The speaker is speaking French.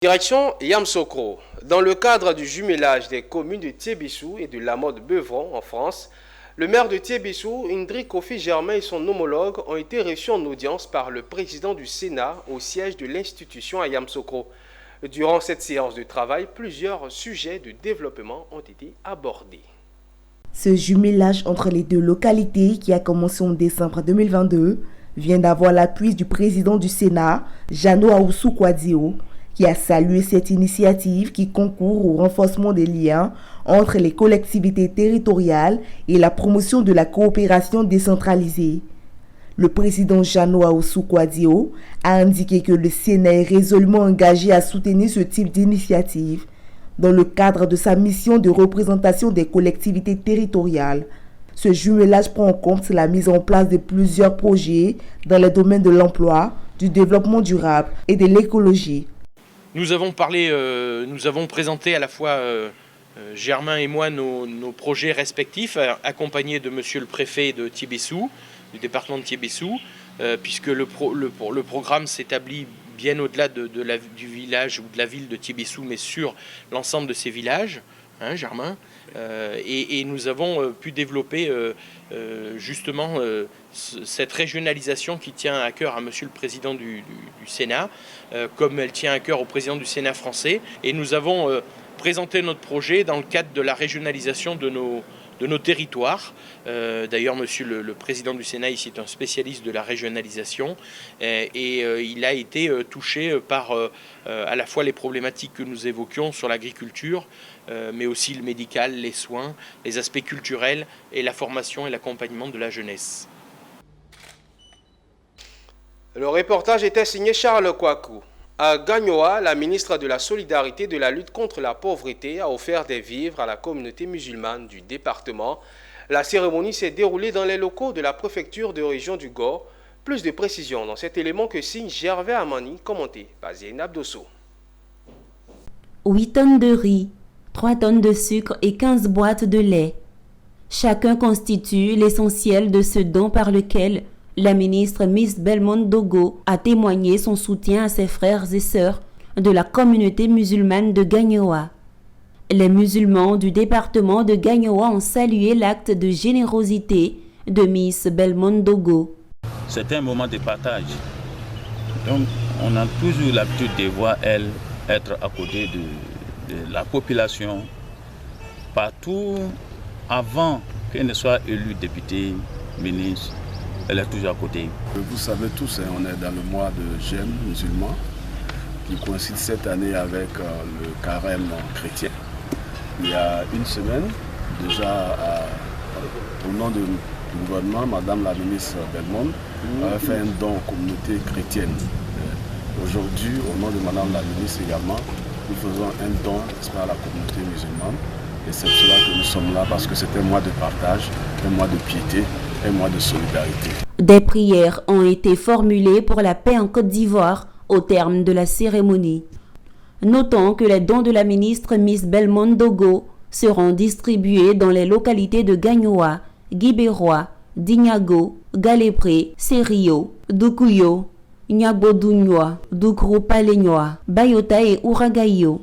Direction Yamsokro. Dans le cadre du jumelage des communes de Thiébissou et de Lamotte-Beuvron en France, le maire de Thiébissou, Indri Kofi Germain et son homologue ont été reçus en audience par le président du Sénat au siège de l'institution à Yamsokro. Durant cette séance de travail, plusieurs sujets de développement ont été abordés. Ce jumelage entre les deux localités, qui a commencé en décembre 2022, vient d'avoir l'appui du président du Sénat, Jano Aoussou Kouadio, qui a salué cette initiative qui concourt au renforcement des liens entre les collectivités territoriales et la promotion de la coopération décentralisée. Le président Jano Aoussou Kouadio a indiqué que le Sénat est résolument engagé à soutenir ce type d'initiative dans le cadre de sa mission de représentation des collectivités territoriales. Ce jumelage prend en compte la mise en place de plusieurs projets dans les domaines de l'emploi, du développement durable et de l'écologie. Nous avons présenté à la fois Germain et moi nos projets respectifs, accompagnés de monsieur le préfet de Thiébissou, du département de Thiébissou, puisque le programme s'établit bien au-delà du village ou de la ville de Thiébissou, mais sur l'ensemble de ces villages, hein, Germain. Et nous avons pu développer justement cette régionalisation qui tient à cœur à monsieur le président du Sénat, comme elle tient à cœur au président du Sénat français. Et nous avons présenté notre projet dans le cadre de la régionalisation de nos territoires. D'ailleurs, monsieur le président du Sénat ici est un spécialiste de la régionalisation et il a été touché par à la fois les problématiques que nous évoquions sur l'agriculture, mais aussi le médical, les soins, les aspects culturels et la formation et l'accompagnement de la jeunesse. Le reportage était signé Charles Kouakou. À Gagnoa, la ministre de la Solidarité et de la lutte contre la pauvreté a offert des vivres à la communauté musulmane du département. La cérémonie s'est déroulée dans les locaux de la préfecture de région du Gor. Plus de précisions dans cet élément que signe Gervais Amani, commenté par Zénab Dosso. 8 tonnes de riz, 3 tonnes de sucre et 15 boîtes de lait. Chacun constitue l'essentiel de ce don par lequel la ministre Miss Belmont Dogo a témoigné son soutien à ses frères et sœurs de la communauté musulmane de Gagnoa. Les musulmans du département de Gagnoa ont salué l'acte de générosité de Miss Belmont Dogo. C'est un moment de partage. Donc, on a toujours l'habitude de voir elle être à côté de la population partout avant qu'elle ne soit élue députée, ministre. Elle est toujours à côté. Vous savez tous, on est dans le mois de Jeûne musulman qui coïncide cette année avec le carême chrétien. Il y a une semaine, déjà au nom du gouvernement, Madame la ministre Belmont a fait un don aux communautés chrétiennes. Aujourd'hui, au nom de Madame la ministre également, nous faisons un don à la communauté musulmane. Et c'est pour cela que nous sommes là, parce que c'est un mois de partage, un mois de piété, un mois de solidarité. Des prières ont été formulées pour la paix en Côte d'Ivoire au terme de la cérémonie. Notons que les dons de la ministre Miss Belmont Dogo seront distribués dans les localités de Gagnoa, Guibérois, Dignago, Galépré, Serio, Doukuyo, Nyabodunyoa, Doukro Palegnoa, Bayota et Ouragayo.